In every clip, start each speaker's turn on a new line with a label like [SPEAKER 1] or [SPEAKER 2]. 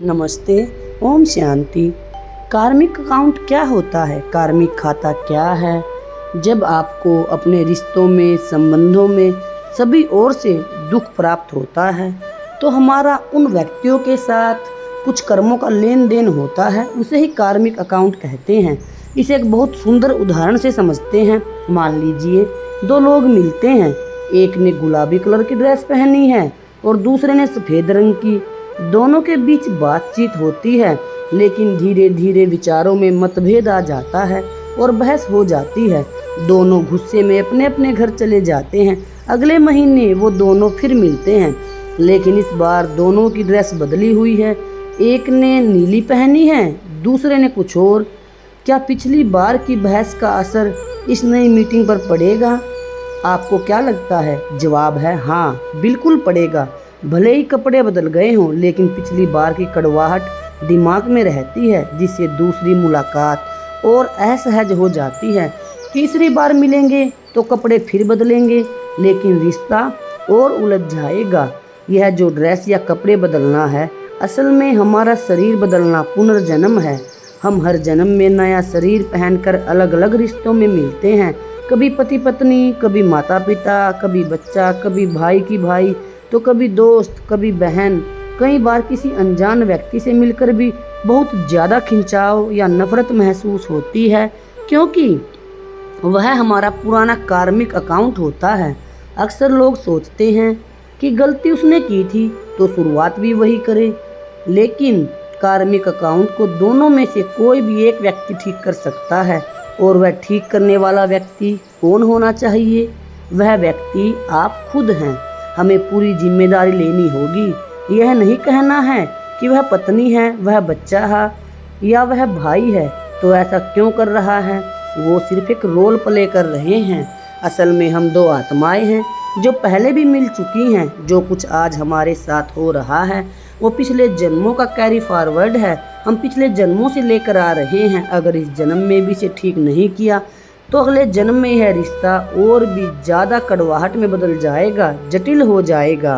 [SPEAKER 1] नमस्ते। ओम शांति। कार्मिक अकाउंट क्या होता है? कार्मिक खाता क्या है? जब आपको अपने रिश्तों में, संबंधों में सभी ओर से दुख प्राप्त होता है तो हमारा उन व्यक्तियों के साथ कुछ कर्मों का लेन देन होता है, उसे ही कार्मिक अकाउंट कहते हैं। इसे एक बहुत सुंदर उदाहरण से समझते हैं। मान लीजिए दो लोग मिलते हैं, एक ने गुलाबी कलर की ड्रेस पहनी है और दूसरे ने सफ़ेद रंग की। दोनों के बीच बातचीत होती है, लेकिन धीरे धीरे विचारों में मतभेद आ जाता है और बहस हो जाती है। दोनों गुस्से में अपने अपने घर चले जाते हैं। अगले महीने वो दोनों फिर मिलते हैं, लेकिन इस बार दोनों की ड्रेस बदली हुई है। एक ने नीली पहनी है, दूसरे ने कुछ और। क्या पिछली बार की बहस का असर इस नई मीटिंग पर पड़ेगा? आपको क्या लगता है? जवाब है हाँ, बिल्कुल पड़ेगा। भले ही कपड़े बदल गए हों, लेकिन पिछली बार की कड़वाहट दिमाग में रहती है, जिससे दूसरी मुलाकात और असहज हो जाती है। तीसरी बार मिलेंगे तो कपड़े फिर बदलेंगे, लेकिन रिश्ता और उलझ जाएगा। यह जो ड्रेस या कपड़े बदलना है, असल में हमारा शरीर बदलना पुनर्जन्म है। हम हर जन्म में नया शरीर पहनकर अलग अलग रिश्तों में मिलते हैं। कभी पति पत्नी, कभी माता पिता, कभी बच्चा, कभी भाई की भाई, तो कभी दोस्त, कभी बहन। कई बार किसी अनजान व्यक्ति से मिलकर भी बहुत ज़्यादा खिंचाव या नफरत महसूस होती है, क्योंकि वह हमारा पुराना कार्मिक अकाउंट होता है। अक्सर लोग सोचते हैं कि गलती उसने की थी तो शुरुआत भी वही करे, लेकिन कार्मिक अकाउंट को दोनों में से कोई भी एक व्यक्ति ठीक कर सकता है। और वह ठीक करने वाला व्यक्ति कौन होना चाहिए? वह व्यक्ति आप खुद हैं। हमें पूरी जिम्मेदारी लेनी होगी। यह नहीं कहना है कि वह पत्नी है, वह बच्चा है या वह भाई है तो ऐसा क्यों कर रहा है। वो सिर्फ एक रोल प्ले कर रहे हैं। असल में हम दो आत्माएं हैं जो पहले भी मिल चुकी हैं। जो कुछ आज हमारे साथ हो रहा है वो पिछले जन्मों का कैरी फॉरवर्ड है। हम पिछले जन्मों से लेकर आ रहे हैं। अगर इस जन्म में भी इसे ठीक नहीं किया तो अगले जन्म में यह रिश्ता और भी ज़्यादा कड़वाहट में बदल जाएगा, जटिल हो जाएगा।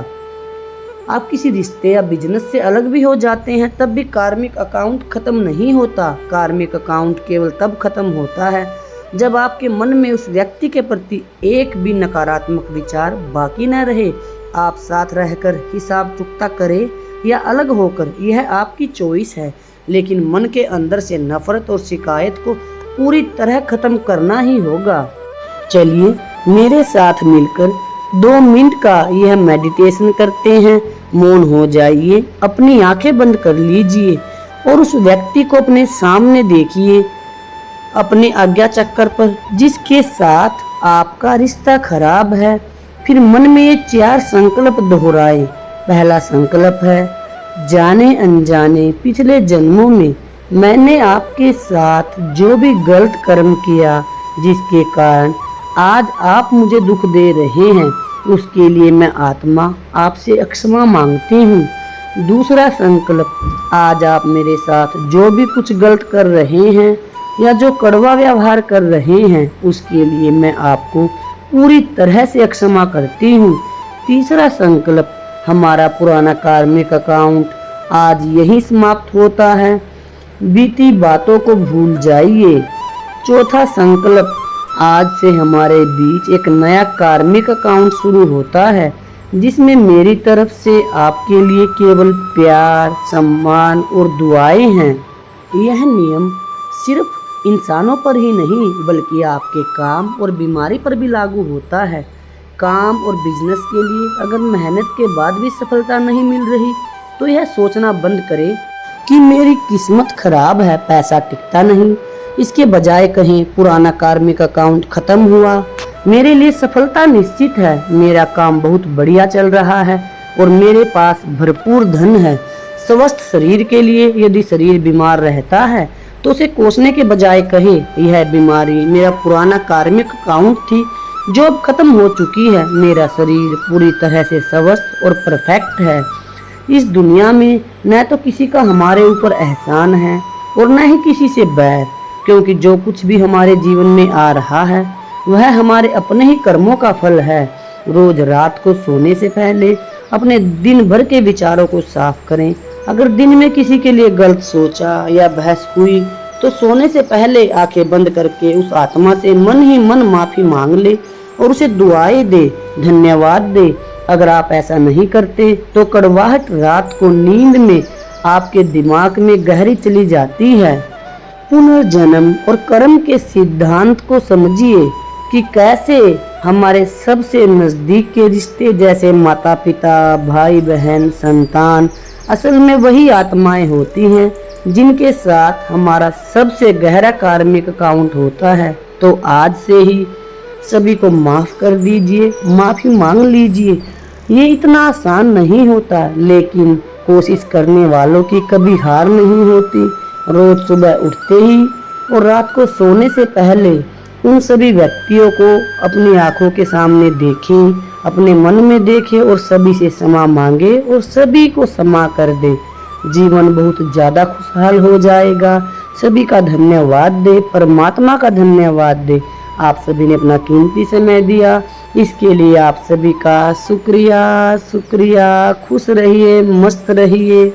[SPEAKER 1] आप किसी रिश्ते या बिजनेस से अलग भी हो जाते हैं, तब भी कार्मिक अकाउंट ख़त्म नहीं होता। कार्मिक अकाउंट केवल तब ख़त्म होता है जब आपके मन में उस व्यक्ति के प्रति एक भी नकारात्मक विचार बाकी न रहे। आप साथ रहकर हिसाब चुकता करें या अलग होकर, यह आपकी चॉइस है, लेकिन मन के अंदर से नफरत और शिकायत को पूरी तरह ख़त्म करना ही होगा। चलिए मेरे साथ मिलकर 2 मिनट का यह मेडिटेशन करते हैं। मौन हो जाइए, अपनी आंखें बंद कर लीजिए और उस व्यक्ति को अपने सामने देखिए, अपने आज्ञा चक्कर पर जिसके साथ आपका रिश्ता खराब है। फिर मन में ये 4 संकल्प दोहराए। पहला संकल्प है, जाने अनजाने पिछले जन्मों में मैंने आपके साथ जो भी गलत कर्म किया, जिसके कारण आज आप मुझे दुख दे रहे हैं, उसके लिए मैं आत्मा आपसे क्षमा मांगती हूँ। दूसरा संकल्प, आज आप मेरे साथ जो भी कुछ गलत कर रहे हैं या जो कड़वा व्यवहार कर रहे हैं, उसके लिए मैं आपको पूरी तरह से क्षमा करती हूँ। तीसरा संकल्प, हमारा पुराना कार्मिक अकाउंट आज यही समाप्त होता है। बीती बातों को भूल जाइए। चौथा संकल्प, आज से हमारे बीच एक नया कार्मिक अकाउंट शुरू होता है, जिसमें मेरी तरफ से आपके लिए केवल प्यार, सम्मान और दुआएं हैं। यह नियम सिर्फ इंसानों पर ही नहीं, बल्कि आपके काम और बीमारी पर भी लागू होता है। काम और बिजनेस के लिए अगर मेहनत के बाद भी सफलता नहीं मिल रही तो यह सोचना बंद करें कि मेरी किस्मत खराब है, पैसा टिकता नहीं। इसके बजाय कहें, पुराना कार्मिक अकाउंट खत्म हुआ, मेरे लिए सफलता निश्चित है, मेरा काम बहुत बढ़िया चल रहा है और मेरे पास भरपूर धन है। स्वस्थ शरीर के लिए यदि शरीर बीमार रहता है तो उसे कोसने के बजाय कहे, यह बीमारी मेरा पुराना कार्मिक अकाउंट थी जो अब खत्म हो चुकी है। मेरा शरीर पूरी तरह से स्वस्थ और परफेक्ट है। इस दुनिया में न तो किसी का हमारे ऊपर एहसान है और न ही किसी से बैर, क्योंकि जो कुछ भी हमारे जीवन में आ रहा है वह हमारे अपने ही कर्मों का फल है। रोज रात को सोने से पहले अपने दिन भर के विचारों को साफ करें। अगर दिन में किसी के लिए गलत सोचा या बहस हुई तो सोने से पहले आंखें बंद करके उस आत्मा से मन ही मन माफी मांग ले और उसे दुआएं दे, धन्यवाद दे। अगर आप ऐसा नहीं करते तो कड़वाहट रात को नींद में आपके दिमाग में गहरी चली जाती है। पुनर्जन्म और कर्म के सिद्धांत को समझिए कि कैसे हमारे सबसे नजदीक के रिश्ते जैसे माता पिता, भाई बहन, संतान असल में वही आत्माएं होती हैं जिनके साथ हमारा सबसे गहरा कार्मिक अकाउंट होता है। तो आज से ही सभी को माफ कर दीजिए, माफी मांग लीजिए। ये इतना आसान नहीं होता, लेकिन कोशिश करने वालों की कभी हार नहीं होती। रोज सुबह उठते ही और रात को सोने से पहले उन सभी व्यक्तियों को अपनी आंखों के सामने देखें, अपने मन में देखें और सभी से क्षमा मांगे और सभी को क्षमा कर दे। जीवन बहुत ज़्यादा खुशहाल हो जाएगा। सभी का धन्यवाद दे, परमात्मा का धन्यवाद दे। आप सभी ने अपना कीमती समय दिया, इसके लिए आप सभी का शुक्रिया। शुक्रिया। खुश रहिए, मस्त रहिए।